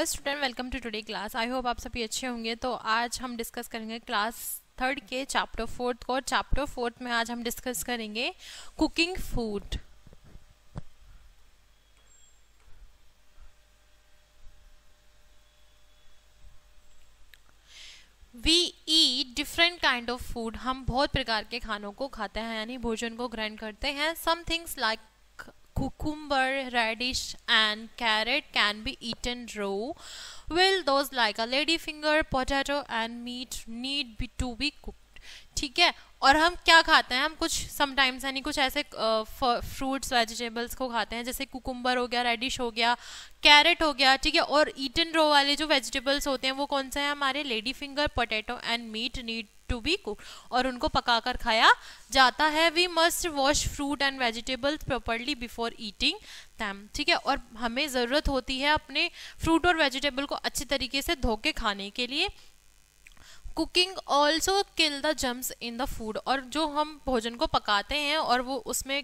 Student, welcome to today class. I hope आप सभी अच्छे होंगे। तो आज हम डिस्कस करेंगे क्लास थर्ड के चैप्टर फोर्थ को। और चैप्टर फोर्थ में आज हम डिस्कस करेंगे cooking food. We eat different kind of food. हम बहुत प्रकार के खानों को खाते हैं, यानी भोजन को ग्रहण करते हैं। Some things like cucumber, radish and carrot can be eaten raw, while those like a ladyfinger, potato and meat need to be cooked। ठीक है। और हम क्या खाते हैं, हम कुछ समटाइम्स यानी कुछ ऐसे फ्रूट्स वेजिटेबल्स को खाते हैं, जैसे कुकुम्बर हो गया, रेडिश हो गया, कैरेट हो गया। ठीक है। और ईटन रो वाले जो वेजिटेबल्स होते हैं वो कौन से हैं हमारे? Lady finger, potato and meat need to be cook, और उनको पकाकर खाया जाता है। We must wash fruit and vegetables properly before eating them. ठीक है। और हमें ज़रूरत होती है अपने फ्रूट और वेजिटेबल को अच्छी तरीके से धो के खाने के लिए। Cooking also kill the germs in the food. और जो हम भोजन को पकाते हैं और वो उसमें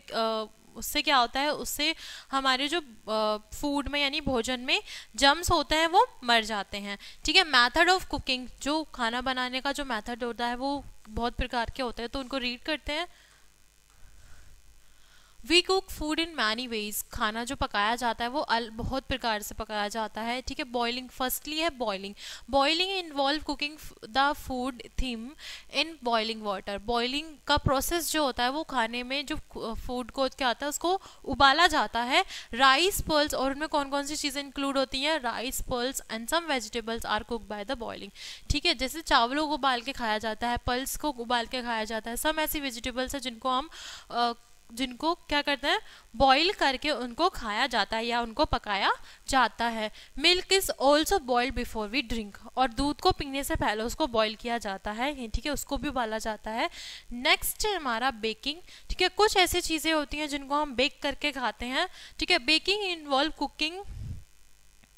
उससे क्या होता है, उससे हमारे जो फूड में यानी भोजन में जर्म्स होते हैं वो मर जाते हैं। ठीक है। मेथड ऑफ कुकिंग, जो खाना बनाने का जो मेथड होता है वो बहुत प्रकार के होते हैं, तो उनको रीड करते हैं। We cook food in many ways. खाना जो पकाया जाता है वो बहुत प्रकार से पकाया जाता है। ठीक है। बॉइलिंग, फर्स्टली है boiling. Boiling involve cooking the food theme in boiling water. Boiling का प्रोसेस जो होता है वो खाने में जो फूड को क्या आता है उसको उबाला जाता है। राइस पर्ल्स, और उनमें कौन कौन सी चीज़ें इंक्लूड होती हैं? Rice pearls and some vegetables are cook by the boiling. ठीक है। जैसे चावलों को उबाल के खाया जाता है, पल्स को उबाल के खाया जाता है। सम ऐसी वेजिटेबल्स है जिनको क्या करते हैं, बॉईल करके उनको खाया जाता है या उनको पकाया जाता है। Milk is also boiled before we drink. और दूध को पीने से पहले उसको बॉईल किया जाता है। ठीक है। उसको भी उबाला जाता है। नेक्स्ट है हमारा बेकिंग। ठीक है। कुछ ऐसी चीज़ें होती हैं जिनको हम बेक करके खाते हैं। ठीक है। Baking involve cooking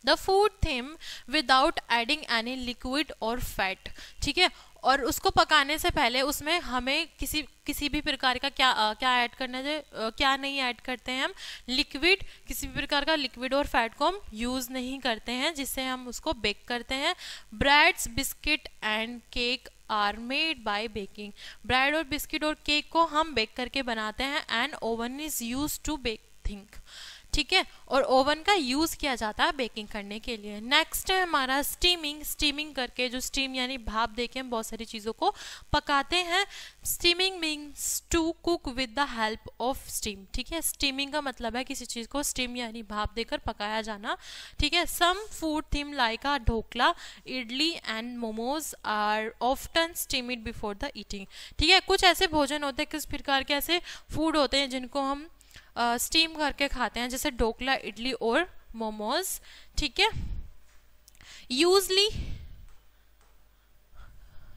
the food थिम विदाउट एडिंग एनी लिक्विड और फैट। ठीक है। और उसको पकाने से पहले उसमें हमें किसी भी प्रकार का क्या ऐड करना है, क्या नहीं ऐड करते हैं हम? लिक्विड, किसी भी प्रकार का लिक्विड और फैट को हम यूज़ नहीं करते हैं, जिससे हम उसको बेक करते हैं। Breads, biscuit and cake are made by baking. Bread और बिस्किट और केक को हम बेक करके बनाते हैं। And oven is use to bake thing. ठीक है। और ओवन का यूज किया जाता है बेकिंग करने के लिए। नेक्स्ट है हमारा स्टीमिंग। स्टीमिंग करके, जो स्टीम यानी भाप देके हम बहुत सारी चीज़ों को पकाते हैं। Steaming means to cook with the help of steam. ठीक है। स्टीमिंग का मतलब है किसी चीज़ को स्टीम यानी भाप देकर पकाया जाना। ठीक है। Some food them like uh dhokla, idli and momos are often steamed before the eating. ठीक है। कुछ ऐसे भोजन होते हैं, किस प्रकार के ऐसे फूड होते हैं जिनको हम स्टीम करके खाते हैं, जैसे ढोकला, इडली और मोमोज। ठीक है।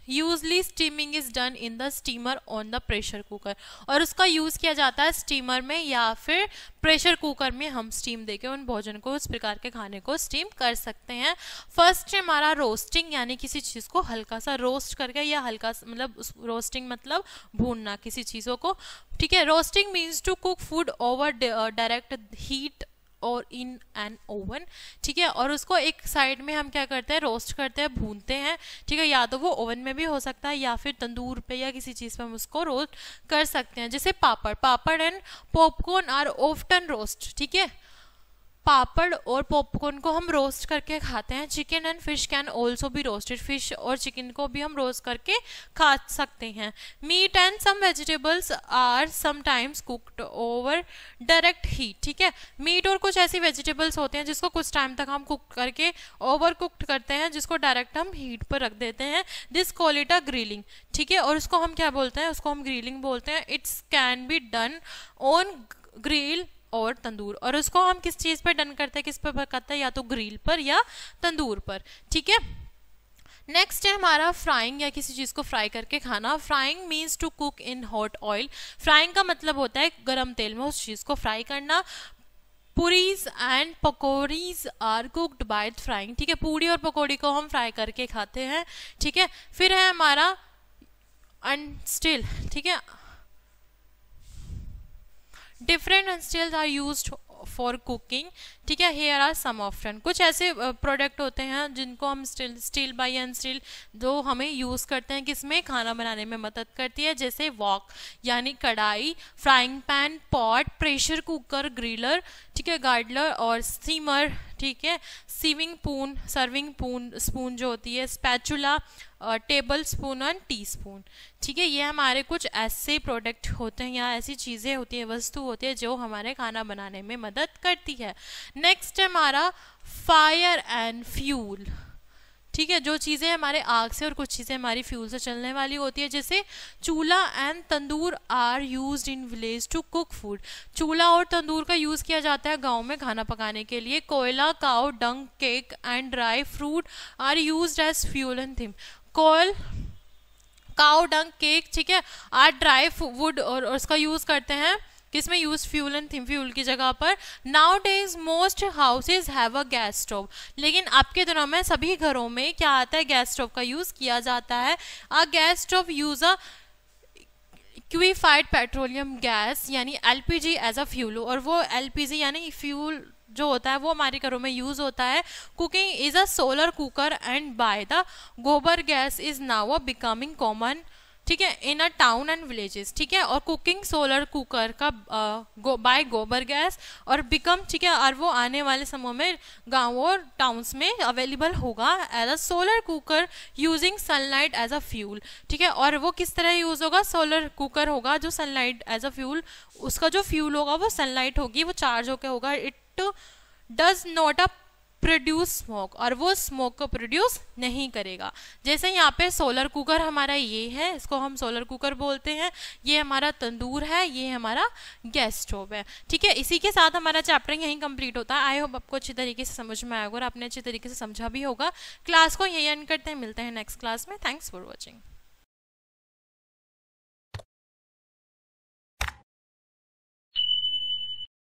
Usually steaming is done in the steamer on the pressure cooker. और उसका यूज किया जाता है स्टीमर में या फिर प्रेशर कुकर में। हम स्टीम देके उन भोजन को, उस प्रकार के खाने को स्टीम कर सकते हैं। फर्स्ट हमारा रोस्टिंग, यानी किसी चीज़ को हल्का सा रोस्ट करके, या हल्का मतलब रोस्टिंग मतलब भूनना किसी चीज़ों को। ठीक है। Roasting means to cook food over direct heat और इन एन ओवन। ठीक है। और उसको एक साइड में हम क्या करते हैं, रोस्ट करते हैं, भूनते हैं। ठीक है। या तो वो ओवन में भी हो सकता है या फिर तंदूर पे या किसी चीज़ पे हम उसको रोस्ट कर सकते हैं। जैसे papad and popcorn are often roast. ठीक है। पापड़ और पॉपकॉर्न को हम रोस्ट करके खाते हैं। Chicken and fish can also be roasted. Fish और चिकन को भी हम रोस्ट करके खा सकते हैं। Meat and some vegetables are sometimes cooked over direct heat. ठीक है। मीट और कुछ ऐसी वेजिटेबल्स होते हैं जिसको कुछ टाइम तक हम कुक करके ओवर कुक्ड करते हैं, जिसको डायरेक्ट हम हीट पर रख देते हैं। This call it a grilling. ठीक है। और उसको हम क्या बोलते हैं? उसको हम ग्रिलिंग बोलते हैं। It's can be done on grill और तंदूर। और उसको हम किस चीज़ पर डन करते हैं, किस पर पकाते हैं? या तो ग्रिल पर या तंदूर पर। ठीक है। नेक्स्ट है हमारा फ्राइंग, या किसी चीज़ को फ्राई करके खाना। Frying means to cook in hot oil. Frying का मतलब होता है गर्म तेल में उस चीज़ को फ्राई करना। Puris and pakoris are cooked by frying. ठीक है। पूड़ी और पकौड़ी को हम फ्राई करके खाते हैं। ठीक है। फिर है हमारा अनस्टिल। ठीक है। Different steels are used for cooking, ठीक है। Here are some of them, कुछ ऐसे प्रोडक्ट होते हैं जिनको हम स्टील बाई एंड स्टील जो हमें यूज़ करते हैं किसमें, खाना बनाने में मदद करती है, जैसे वॉक यानी कढ़ाई, frying pan, pot, pressure cooker, griller, ठीक है, गार्डलर और स्टीमर, ठीक है, सर्विंग स्पून जो होती है, spatula, table spoon and tea spoon, ठीक है। ये हमारे कुछ ऐसे प्रोडक्ट होते हैं या ऐसी चीज़ें होती हैं, वस्तु होती है जो हमारे खाना बनाने में मदद करती है। नेक्स्ट है हमारा फायर एंड फ्यूल, ठीक है, जो चीज़ें हमारे आग से और कुछ चीज़ें हमारी फ्यूल से चलने वाली होती है, जैसे चूल्हा and tandoor are used in village to cook food. चूल्हा और तंदूर का यूज़ किया जाता है गांव में खाना पकाने के लिए। Koyla, cow dung, cake and dry fruit are used as fuel and them. कोयल, काउ डंग, केक, ठीक है, आर ड्राई वुड और उसका यूज़ करते हैं किसमें, यूज फ्यूल एंड थिम, फ्यूल की जगह पर। Now days most houses have a gas stove, लेकिन अब के दिनों में सभी घरों में क्या आता है, गैस स्टोव का यूज किया जाता है। A gas stove use a liquefied petroleum gas यानी एलपीजी एज अ फ्यूल, और वो एलपीजी यानी फ्यूल जो होता है वो हमारे घरों में यूज होता है। Cooking is a solar cooker and by the gobar gas is now a becoming common, ठीक है, in a town and villages, ठीक है। और कुकिंग सोलर कुकर का बाय गोबर गैस और बिकम, ठीक है, और वो आने वाले समय में गाँव और टाउन्स में अवेलेबल होगा as a solar cooker using sunlight as a fuel, ठीक है। और वो किस तरह यूज होगा, सोलर कुकर होगा जो सनलाइट एज अ फ्यूल, उसका जो फ्यूल होगा वो सनलाइट होगी, वो चार्ज होकर होगा। It does not a produce smoke, और वो स्मोक को प्रोड्यूस नहीं करेगा। जैसे यहाँ पे सोलर कुकर हमारा ये है, इसको हम सोलर कुकर बोलते हैं, ये हमारा तंदूर है, ये हमारा गैस स्टोव है, ठीक है। इसी के साथ हमारा चैप्टर यहीं कंप्लीट होता है। आई होप आपको अच्छी तरीके से समझ में आएगा और आपने अच्छी तरीके से समझा भी होगा। क्लास को यहीं एंड करते हैं, मिलते हैं नेक्स्ट क्लास में। Thanks for watching.